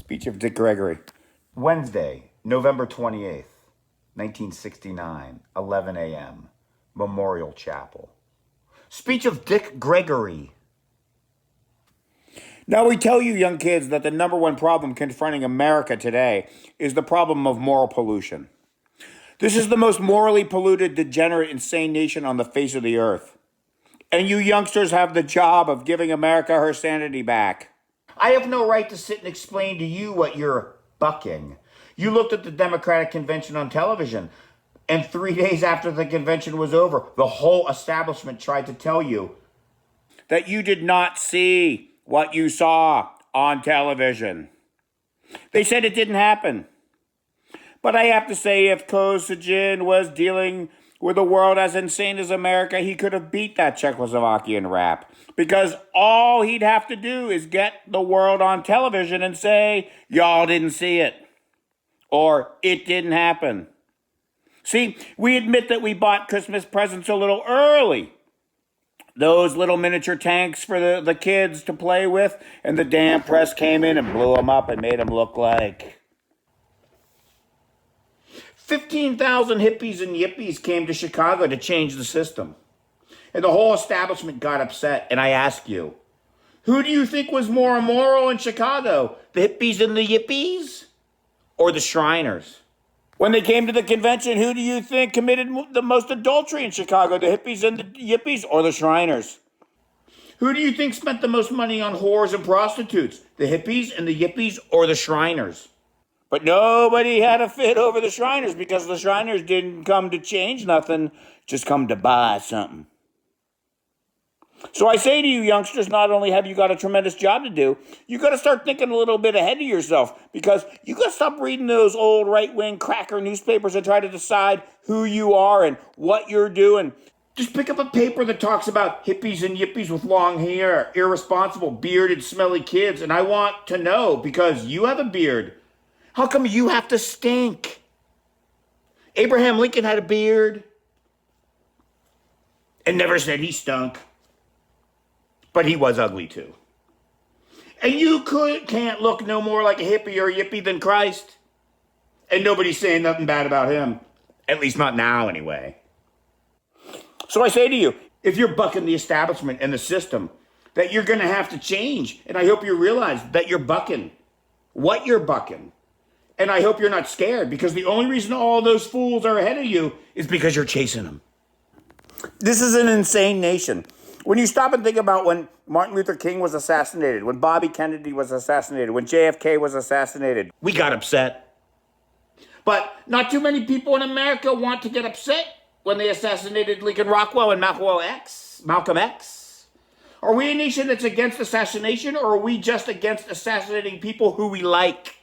Speech of Dick Gregory. Wednesday, November 28th, 1969, 11 a.m., Memorial Chapel. Speech of Dick Gregory. Now we tell you young kids that the number one problem confronting America today is the problem of moral pollution. This is the most morally polluted, degenerate, insane nation on the face of the earth. And you youngsters have the job of giving America her sanity back. I have no right to sit and explain to you what you're bucking. You looked at the Democratic convention on television, and 3 days after the convention was over, the whole establishment tried to tell you that you did not see what you saw on television. They said it didn't happen. But I have to say, if Kosygin was dealing with a world as insane as America, he could have beat that Czechoslovakian rap. Because all he'd have to do is get the world on television and say, y'all didn't see it. Or it didn't happen. See, we admit that we bought Christmas presents a little early. Those little miniature tanks for the kids to play with, and the damn press came in and blew them up and made them look like 15,000 hippies and yippies came to Chicago to change the system. And the whole establishment got upset. And I ask you, who do you think was more immoral in Chicago? The hippies and the yippies? Or the Shriners? When they came to the convention, who do you think committed the most adultery in Chicago? The hippies and the yippies or the Shriners? Who do you think spent the most money on whores and prostitutes? The hippies and the yippies or the Shriners? But nobody had a fit over the Shriners because the Shriners didn't come to change nothing, just come to buy something. So I say to you youngsters, not only have you got a tremendous job to do, you got to start thinking a little bit ahead of yourself because you got to stop reading those old right-wing cracker newspapers and try to decide who you are and what you're doing. Just pick up a paper that talks about hippies and yippies with long hair, irresponsible, bearded, smelly kids, and I want to know because you have a beard. How come you have to stink? Abraham Lincoln had a beard and never said he stunk. But he was ugly too. And you can't look no more like a hippie or a yippie than Christ. And nobody's saying nothing bad about him. At least not now anyway. So I say to you, if you're bucking the establishment and the system, that you're going to have to change. And I hope you realize that you're bucking what you're bucking. And I hope you're not scared because the only reason all those fools are ahead of you is because you're chasing them. This is an insane nation. When you stop and think about when Martin Luther King was assassinated, when Bobby Kennedy was assassinated, when JFK was assassinated, we got upset. But not too many people in America want to get upset when they assassinated Lincoln Rockwell and Malcolm X. Are we a nation that's against assassination, or are we just against assassinating people who we like?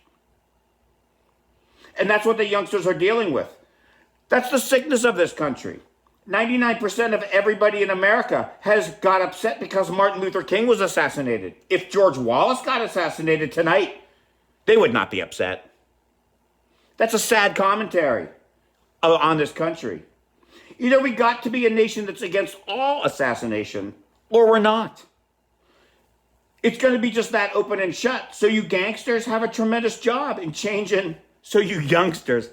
And that's what the youngsters are dealing with. That's the sickness of this country. 99% of everybody in America has got upset because Martin Luther King was assassinated. If George Wallace got assassinated tonight, they would not be upset. That's a sad commentary on this country. Either we got to be a nation that's against all assassination, or we're not. It's going to be just that open and shut. So you gangsters have a tremendous job in changing. So you youngsters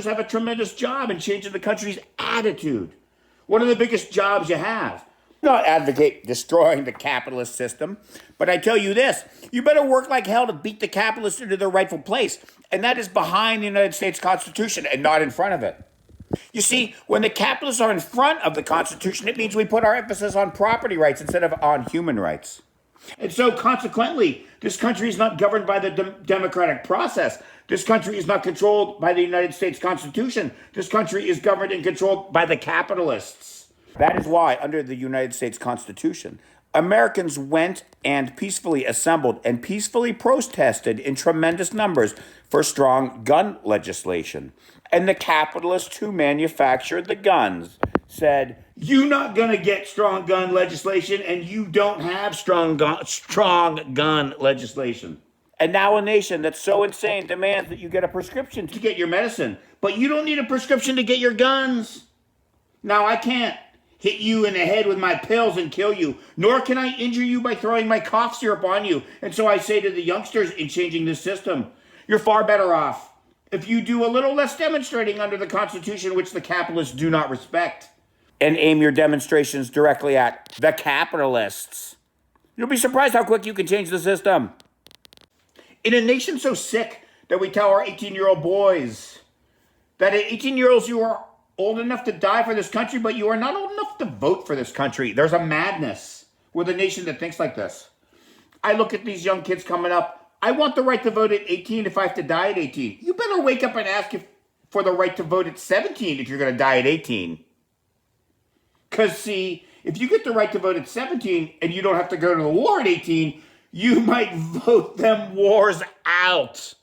have a tremendous job in changing the country's attitude. One of the biggest jobs you have. Not advocate destroying the capitalist system, but I tell you this, you better work like hell to beat the capitalists into their rightful place, and that is behind the United States Constitution and not in front of it. You see, when the capitalists are in front of the Constitution, it means we put our emphasis on property rights instead of on human rights. And so consequently, this country is not governed by the democratic process. This country is not controlled by the United States Constitution. This country is governed and controlled by the capitalists. That is why, under the United States Constitution, Americans went and peacefully assembled and peacefully protested in tremendous numbers for strong gun legislation. And the capitalists who manufactured the guns said, you're not going to get strong gun legislation, and you don't have strong gun legislation. And now a nation that's so insane demands that you get a prescription to get your medicine, but you don't need a prescription to get your guns. Now I can't hit you in the head with my pills and kill you, nor can I injure you by throwing my cough syrup on you. And so I say to the youngsters in changing this system, you're far better off if you do a little less demonstrating under the Constitution, which the capitalists do not respect, and aim your demonstrations directly at the capitalists. You'll be surprised how quick you can change the system. In a nation so sick that we tell our 18-year-old boys that at 18-year-olds you are old enough to die for this country, but you are not old enough to vote for this country. There's a madness with a nation that thinks like this. I look at these young kids coming up. I want the right to vote at 18 if I have to die at 18. You better wake up and ask for the right to vote at 17 if you're going to die at 18. Because, see, if you get the right to vote at 17 and you don't have to go to the war at 18, you might vote them wars out.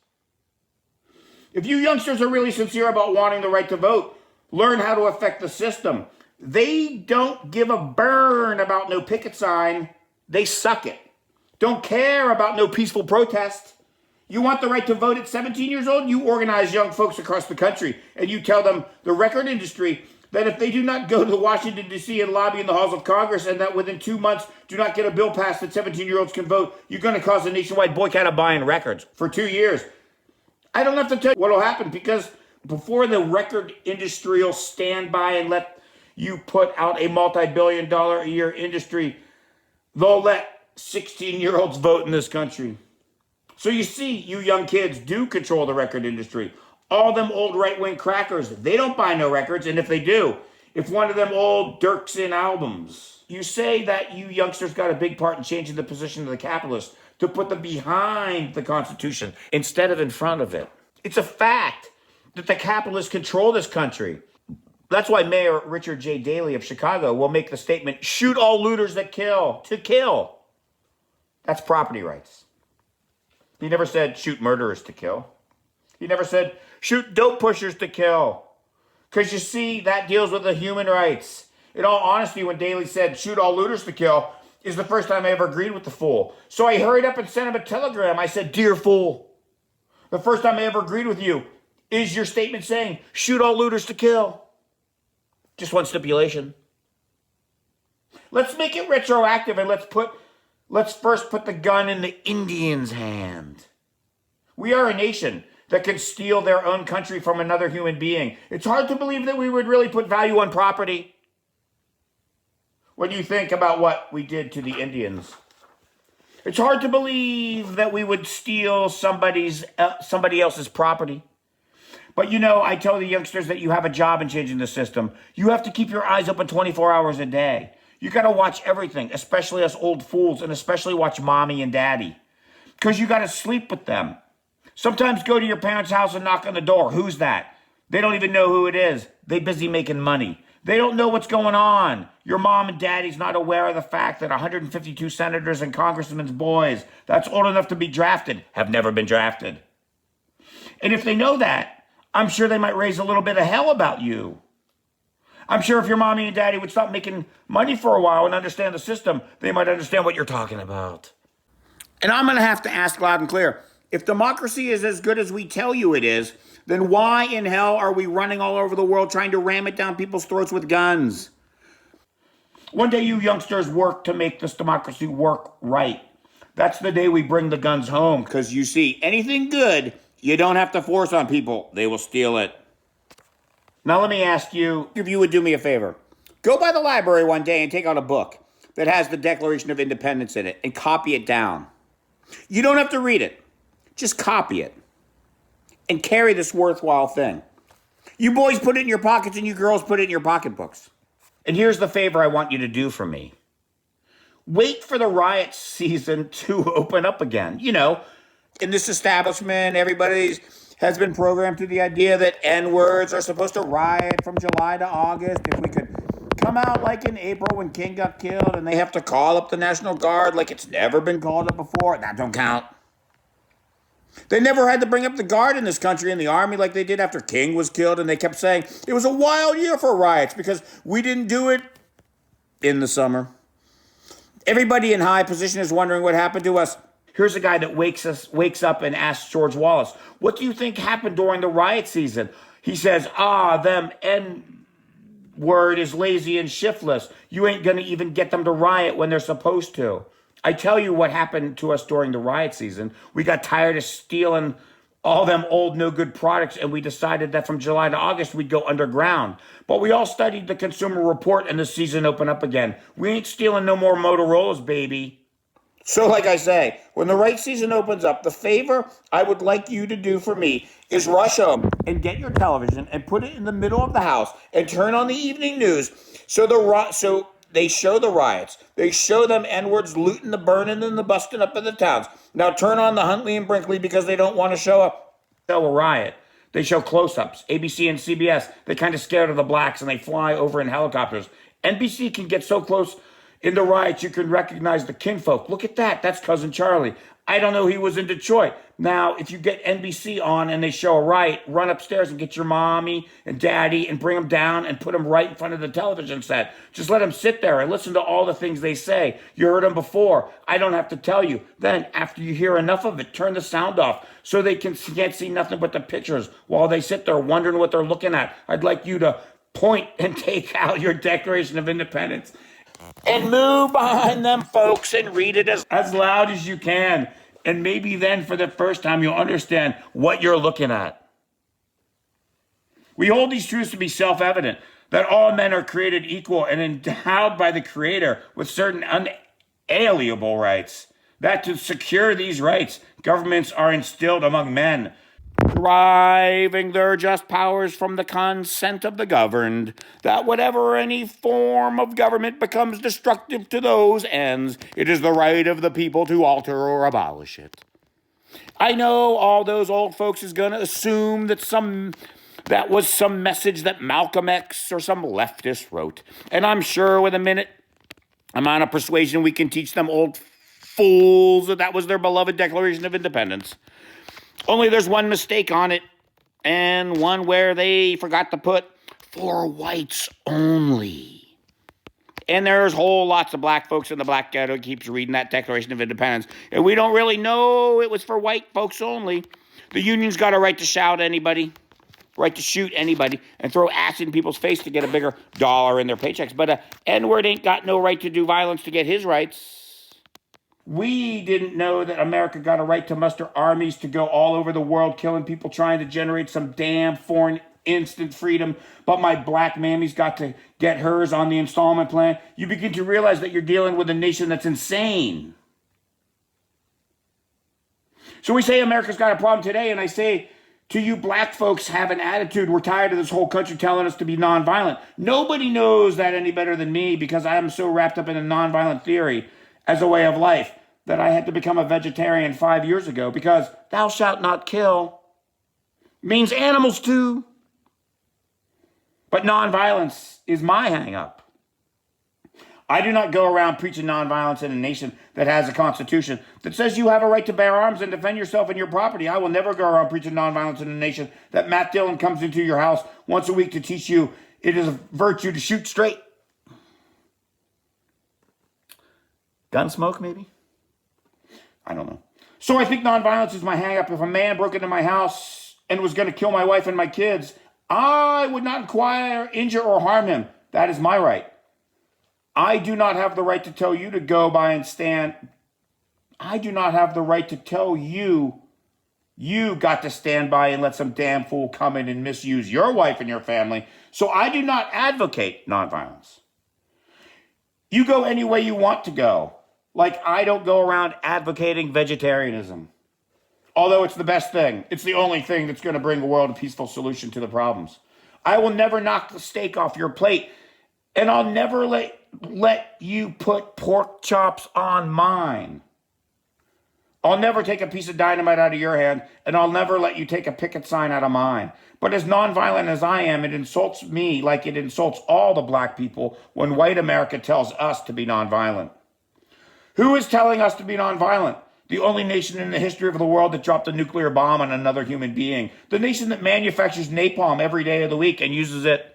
If you youngsters are really sincere about wanting the right to vote, learn how to affect the system. They don't give a burn about no picket sign. They suck it. Don't care about no peaceful protest. You want the right to vote at 17 years old? You organize young folks across the country and you tell them, the record industry, that if they do not go to Washington, D.C. and lobby in the halls of Congress and that within 2 months do not get a bill passed that 17-year-olds can vote, you're going to cause a nationwide boycott of buying records for 2 years. I don't have to tell you what will happen, because before the record industry will stand by and let you put out a multi-billion-dollar-a-year industry, they'll let 16-year-olds vote in this country. So you see, you young kids do control the record industry. All them old right-wing crackers, they don't buy no records, and if they do, if one of them old Dirksen albums, you say that you youngsters got a big part in changing the position of the capitalists to put them behind the Constitution instead of in front of it. It's a fact that the capitalists control this country. That's why Mayor Richard J. Daley of Chicago will make the statement, shoot all looters that kill, to kill. That's property rights. He never said shoot murderers to kill. He never said shoot dope pushers to kill. Because you see, that deals with the human rights. In all honesty, when Daley said shoot all looters to kill, is the first time I ever agreed with the fool. So I hurried up and sent him a telegram. I said, dear fool, the first time I ever agreed with you is your statement saying shoot all looters to kill. Just one stipulation. Let's make it retroactive and let's first put the gun in the Indian's hand. We are a nation that can steal their own country from another human being. It's hard to believe that we would really put value on property when you think about what we did to the Indians. It's hard to believe that we would steal somebody else's property. But you know, I tell the youngsters that you have a job in changing the system. You have to keep your eyes open 24 hours a day. You got to watch everything, especially us old fools, and especially watch mommy and daddy. Because you got to sleep with them. Sometimes go to your parents' house and knock on the door. Who's that? They don't even know who it is. They busy making money. They don't know what's going on. Your mom and daddy's not aware of the fact that 152 senators and congressmen's boys that's old enough to be drafted have never been drafted. And if they know that, I'm sure they might raise a little bit of hell about you. I'm sure if your mommy and daddy would stop making money for a while and understand the system, they might understand what you're talking about. And I'm going to have to ask loud and clear, if democracy is as good as we tell you it is, then why in hell are we running all over the world trying to ram it down people's throats with guns? One day you youngsters work to make this democracy work right. That's the day we bring the guns home, because you see, anything good, you don't have to force on people. They will steal it. Now let me ask you if you would do me a favor. Go by the library one day and take out a book that has the Declaration of Independence in it and copy it down. You don't have to read it. Just copy it and carry this worthwhile thing. You boys put it in your pockets and you girls put it in your pocketbooks. And here's the favor I want you to do for me. Wait for the riot season to open up again. You know, in this establishment, everybody has been programmed to the idea that N-words are supposed to riot from July to August. If we could come out like in April when King got killed and they have to call up the National Guard like it's never been called up before, that don't count. They never had to bring up the Guard in this country in the Army like they did after King was killed, and they kept saying it was a wild year for riots because we didn't do it in the summer. Everybody in high position is wondering what happened to us. Here's a guy that wakes up and asks George Wallace, what do you think happened during the riot season? He says, them word is lazy and shiftless. You ain't going to even get them to riot when they're supposed to. I tell you what happened to us during the riot season. We got tired of stealing all them old no good products, and we decided that from July to August we'd go underground. But we all studied the Consumer Report and the season opened up again. We ain't stealing no more Motorola's, baby. So like I say, when the right season opens up, the favor I would like you to do for me is rush home and get your television and put it in the middle of the house and turn on the evening news so they show the riots. They show them N-words looting, the burning, and the busting up of the towns. Now turn on the Huntley and Brinkley because they don't want to show a riot. They show close-ups. ABC and CBS, they're kind of scared of the blacks and they fly over in helicopters. NBC can get so close in the riots you can recognize the kinfolk. Look at that. That's Cousin Charlie. I don't know he was in Detroit. Now, if you get NBC on and they show a riot, run upstairs and get your mommy and daddy and bring them down and put them right in front of the television set. Just let them sit there and listen to all the things they say. You heard them before. I don't have to tell you. Then, after you hear enough of it, turn the sound off so they can't see nothing but the pictures while they sit there wondering what they're looking at. I'd like you to point and take out your Declaration of Independence and move behind them folks and read it as loud as you can. And maybe then for the first time you'll understand what you're looking at. We hold these truths to be self-evident, that all men are created equal and endowed by the Creator with certain unalienable rights. That to secure these rights, governments are instilled among men, deriving their just powers from the consent of the governed, that whatever any form of government becomes destructive to those ends, it is the right of the people to alter or abolish it. I know all those old folks is going to assume that was some message that Malcolm X or some leftist wrote. And I'm sure with a minute amount of persuasion we can teach them old fools that was their beloved Declaration of Independence. Only there's one mistake on it, and one where they forgot to put for whites only. And there's whole lots of black folks in the black ghetto who keeps reading that Declaration of Independence, and we don't really know it was for white folks only. The union's got a right to shout anybody, right to shoot anybody, and throw acid in people's face to get a bigger dollar in their paychecks. But a N-word ain't got no right to do violence to get his rights. We didn't know that America got a right to muster armies to go all over the world killing people trying to generate some damn foreign instant freedom, but my black mammy's got to get hers on the installment plan. You begin to realize that you're dealing with a nation that's insane. So we say America's got a problem today, and I say to you black folks have an attitude. We're tired of this whole country telling us to be nonviolent. Nobody knows that any better than me because I am so wrapped up in a nonviolent theory as a way of life that I had to become a vegetarian 5 years ago because thou shalt not kill means animals too. But nonviolence is my hang-up. I do not go around preaching nonviolence in a nation that has a constitution that says you have a right to bear arms and defend yourself and your property. I will never go around preaching nonviolence in a nation that Matt Dillon comes into your house once a week to teach you it is a virtue to shoot straight. Gunsmoke, maybe? I don't know. So I think nonviolence is my hang-up. If a man broke into my house and was going to kill my wife and my kids, I would not inquire, injure, or harm him. That is my right. I do not have the right to tell you to go by and stand. I do not have the right to tell you got to stand by and let some damn fool come in and misuse your wife and your family. So I do not advocate nonviolence. You go any way you want to go. Like I don't go around advocating vegetarianism. Although it's the best thing. It's the only thing that's going to bring the world a peaceful solution to the problems. I will never knock the steak off your plate. And I'll never let you put pork chops on mine. I'll never take a piece of dynamite out of your hand, and I'll never let you take a picket sign out of mine. But as nonviolent as I am, it insults me like it insults all the black people when white America tells us to be nonviolent. Who is telling us to be nonviolent? The only nation in the history of the world that dropped a nuclear bomb on another human being. The nation that manufactures napalm every day of the week and uses it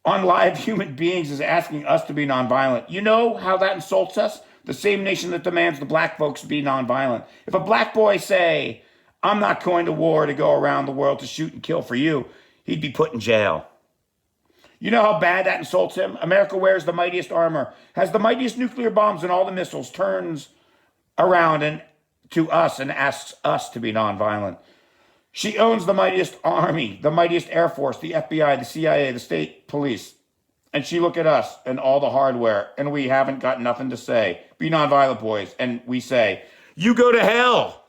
on live human beings is asking us to be nonviolent. You know how that insults us? The same nation that demands the black folks be nonviolent. If a black boy say, I'm not going to war to go around the world to shoot and kill for you, he'd be put in jail. You know how bad that insults him? America wears the mightiest armor, has the mightiest nuclear bombs and all the missiles, turns around and to us and asks us to be nonviolent. She owns the mightiest army, the mightiest air force, the FBI, the CIA, the state police. And she look at us and all the hardware, and we haven't got nothing to say. Be nonviolent, boys. And we say, you go to hell.